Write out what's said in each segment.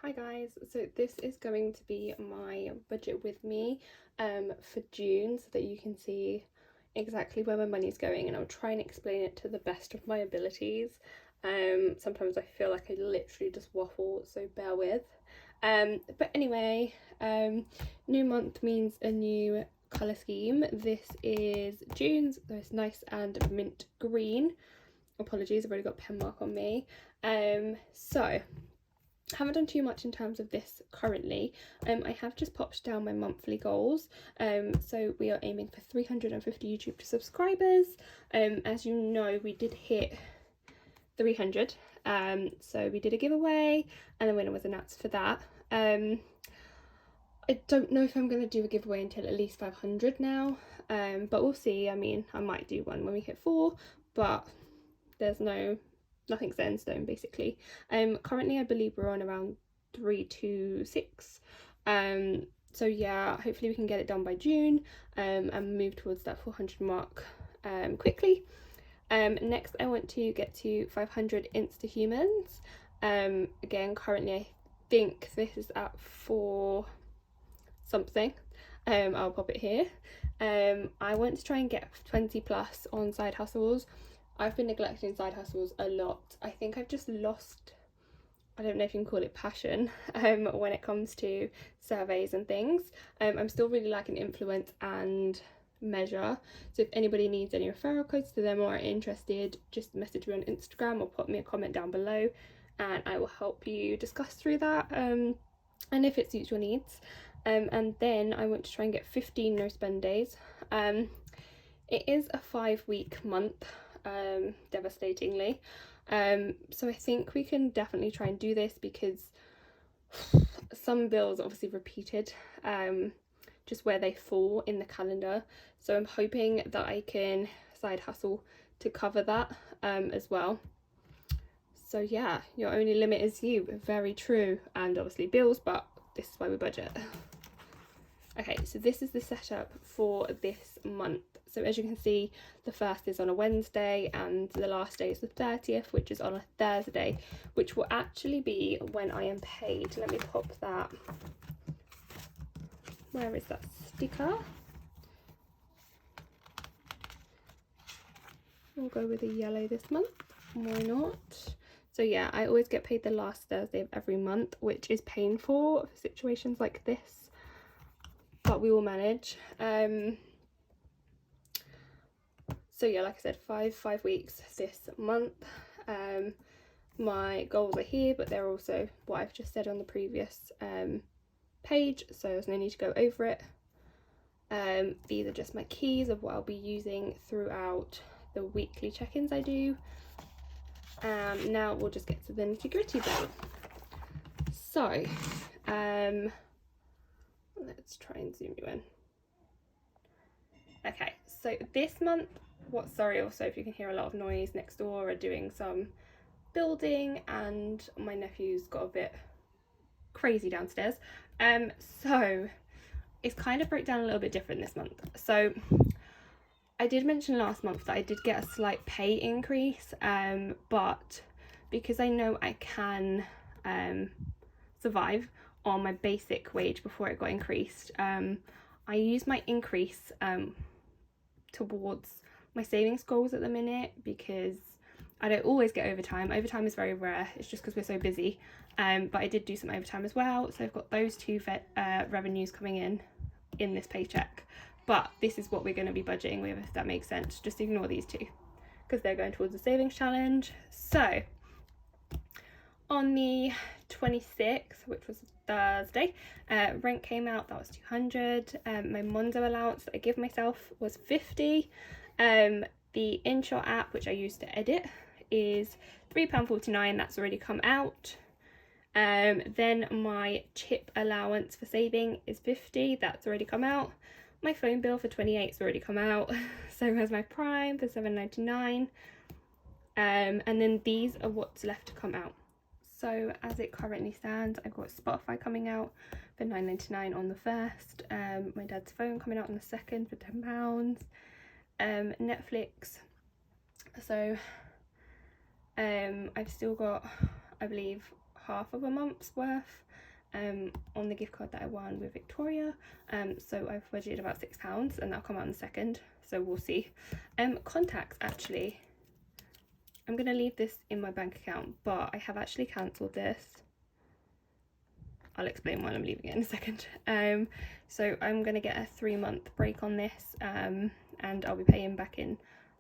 Hi guys, so this is going to be my budget with me for June so that you can see exactly where my money's going, and I'll try and explain it to the best of my abilities. Sometimes I feel like I literally just waffle, so bear with. But anyway, new month means a new colour scheme. This is June's, so it's nice and mint green. Apologies, I've already got pen mark on me. So haven't done too much in terms of this currently. I have just popped down my monthly goals. So we are aiming for 350 YouTube subscribers. As you know, we did hit 300. So we did a giveaway and the winner was announced for that. I don't know if I'm going to do a giveaway until at least 500 now, but we'll see. I mean, I might do one when we hit 4, but there's nothing set in stone basically. Currently I believe we're on around 326. So yeah, hopefully we can get it done by June and move towards that 400 mark quickly. Next I want to get to 500 Insta humans. Again, currently I think this is at 4 something. I'll pop it here. I want to try and get 20 plus on side hustles. I've been neglecting side hustles a lot. I think I've just lost, I don't know if you can call it passion, when it comes to surveys and things. I'm still really liking influence and measure. So if anybody needs any referral codes to them or are interested, just message me on Instagram or put me a comment down below and I will help you discuss through that and if it suits your needs. And then I want to try and get 15 no spend days. It is a 5-week month, devastatingly. So I think we can definitely try and do this because some bills obviously repeated, just where they fall in the calendar. So I'm hoping that I can side hustle to cover that as well. So yeah, your only limit is you. Very true. And obviously bills, but this is why we budget. Okay, so this is the setup for this month. So as you can see, the first is on a Wednesday and the last day is the 30th, which is on a Thursday, which will actually be when I am paid. Let me pop that. Where is that sticker? We'll go with a yellow this month. Why not? So yeah, I always get paid the last Thursday of every month, which is painful for situations like this, but we will manage. So yeah, like I said, five weeks this month. My goals are here, but they're also what I've just said on the previous page, so there's no need to go over it. These are just my keys of what I'll be using throughout the weekly check-ins I do. Now we'll just get to the nitty-gritty bit. So let's try and zoom you in. Okay, so this month, sorry also if you can hear a lot of noise, next door are doing some building and my nephew's got a bit crazy downstairs. So it's kind of broke down a little bit different this month. So I did mention last month that I did get a slight pay increase, but because I know I can survive on my basic wage before it got increased, I use my increase towards my savings goals at the minute because I don't always get overtime. Overtime is very rare, it's just because we're so busy, but I did do some overtime as well, so I've got those two revenues coming in this paycheck. But this is what we're going to be budgeting with, if that makes sense. Just ignore these two because they're going towards the savings challenge. So on the 26th, which was Thursday, rent came out, that was 200. My Monzo allowance that I give myself was 50. The InShot app, which I use to edit, is £3.49, that's already come out. Then my chip allowance for saving is 50, that's already come out. My phone bill for 28's already come out. So has my Prime for £7.99. And then these are what's left to come out. So as it currently stands, I've got Spotify coming out for £9.99 on the 1st. My dad's phone coming out on the 2nd for £10. Netflix. So I've still got, I believe, half of a month's worth on the gift card that I won with Victoria. So I've budgeted about £6 and that'll come out in a second, so we'll see. Contacts, actually, I'm going to leave this in my bank account, but I have actually cancelled this. I'll explain why I'm leaving it in a second. So I'm going to get a 3-month break on this, and I'll be paying back in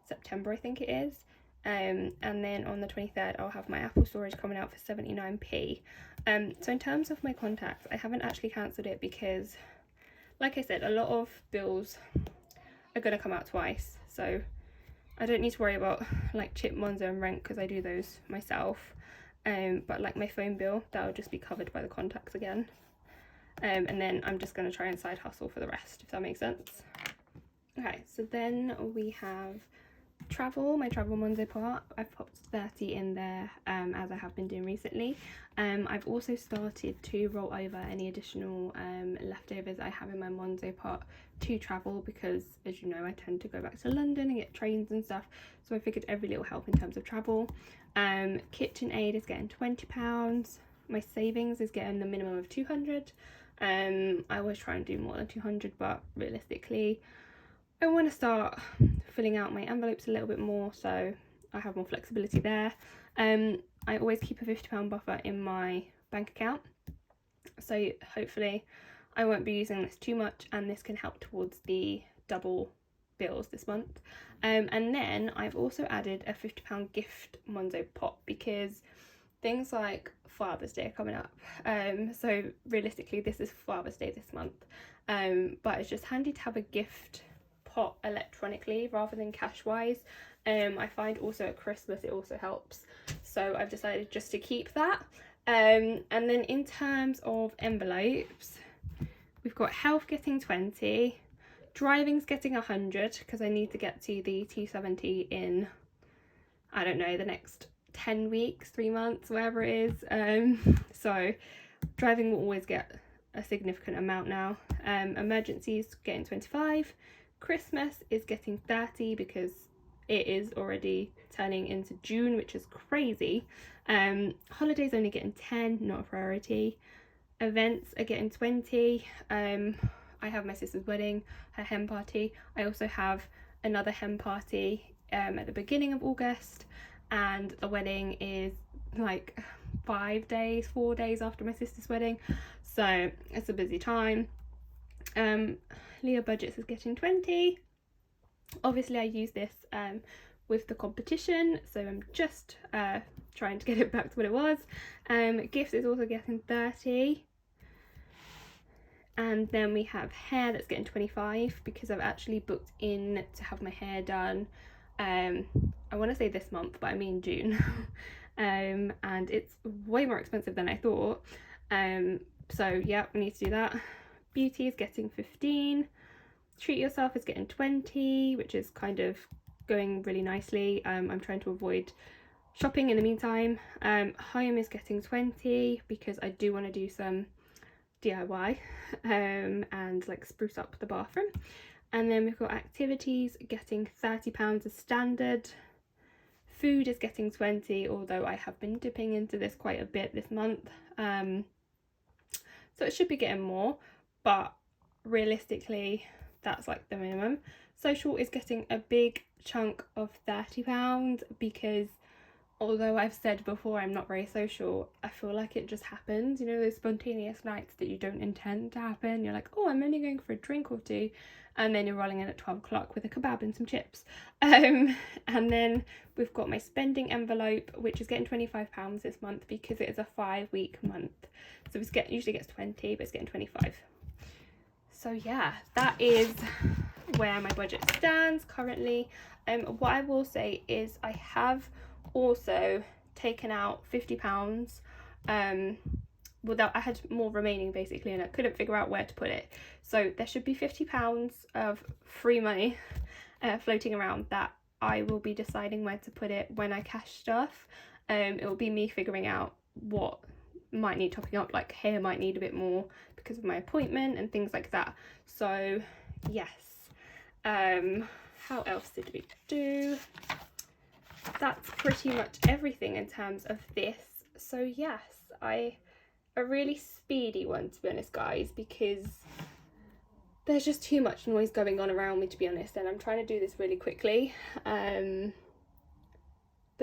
September, I think it is. And then on the 23rd I'll have my Apple storage coming out for 79p. So in terms of my contacts, I haven't actually cancelled it because, like I said, a lot of bills are going to come out twice, so I don't need to worry about like chip, Monzo and rent because I do those myself. But like my phone bill, that'll just be covered by the contacts again. And then I'm just going to try and side hustle for the rest, if that makes sense. Okay, so then we have travel, my travel Monzo part. I've popped 30 in there, as I have been doing recently. I've also started to roll over any additional leftovers I have in my Monzo part to travel because, as you know, I tend to go back to London and get trains and stuff, so I figured every little help in terms of travel. KitchenAid is getting £20. My savings is getting the minimum of 200. I always try and do more than 200, but realistically I want to start filling out my envelopes a little bit more so I have more flexibility there. I always keep a £50 buffer in my bank account, so hopefully I won't be using this too much and this can help towards the double bills this month. And then I've also added a £50 gift Monzo pot because things like Father's Day are coming up. So realistically this is Father's Day this month, but it's just handy to have a gift pot electronically rather than cash wise. I find also at Christmas it also helps, so I've decided just to keep that. And then in terms of envelopes, we've got health getting 20, driving's getting 100 because I need to get to the T70 in, I don't know, the next 10 weeks, 3 months, whatever it is. So driving will always get a significant amount now. Emergencies getting 25. Christmas is getting 30 because it is already turning into June, which is crazy. Holidays only getting 10, not a priority. Events are getting 20. I have my sister's wedding, her hen party. I also have another hen party at the beginning of August, and the wedding is like 4 days after my sister's wedding, so it's a busy time. Leo Budgets is getting 20. Obviously I use this with the competition, so I'm just trying to get it back to what it was. Gifts is also getting 30. And then we have hair that's getting 25 because I've actually booked in to have my hair done, I want to say this month, but I mean June. And it's way more expensive than I thought. So yeah, we need to do that. Beauty is getting 15. Treat Yourself is getting 20, which is kind of going really nicely. I'm trying to avoid shopping in the meantime. Home is getting 20 because I do want to do some DIY and like spruce up the bathroom. And then we've got activities getting £30 as standard. Food is getting 20, although I have been dipping into this quite a bit this month, so it should be getting more, but realistically that's like the minimum. Social is getting a big chunk of £30 because although I've said before I'm not very social, I feel like it just happens, you know, those spontaneous nights that you don't intend to happen. You're like, oh, I'm only going for a drink or two, and then you're rolling in at 12 o'clock with a kebab and some chips. And then we've got my spending envelope, which is getting £25 this month because it is a 5-week month, so it usually gets 20, but it's getting 25. So yeah, that is where my budget stands currently. What I will say is I have also taken out £50. Well, I had more remaining basically, and I couldn't figure out where to put it, so there should be £50 of free money floating around that I will be deciding where to put it when I cash stuff. It will be me figuring out what might need topping up, like hair might need a bit more because of my appointment and things like that. So yes, how else did we do? That's pretty much everything in terms of this. So yes, a really speedy one, to be honest, guys, because there's just too much noise going on around me, to be honest, and I'm trying to do this really quickly. But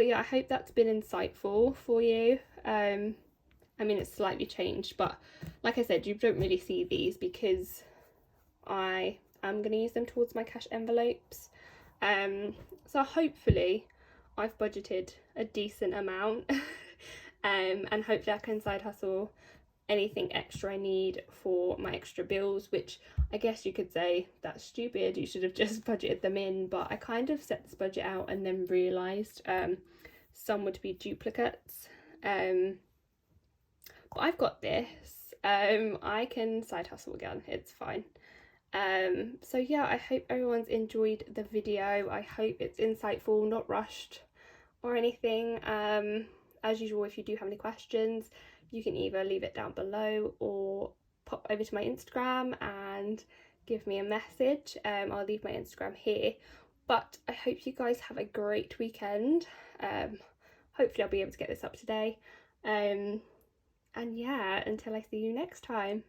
yeah, I hope that's been insightful for you. I mean, it's slightly changed, but like I said, you don't really see these because I am going to use them towards my cash envelopes. So hopefully I've budgeted a decent amount and hopefully I can side hustle anything extra I need for my extra bills, which I guess you could say that's stupid, you should have just budgeted them in, but I kind of set this budget out and then realised some would be duplicates. But I've got this. I can side hustle again, it's fine. So yeah, I hope everyone's enjoyed the video. I hope it's insightful, not rushed or anything. As usual, if you do have any questions, you can either leave it down below or pop over to my Instagram and give me a message. I'll leave my Instagram here. But I hope you guys have a great weekend. Hopefully I'll be able to get this up today. And yeah, until I see you next time.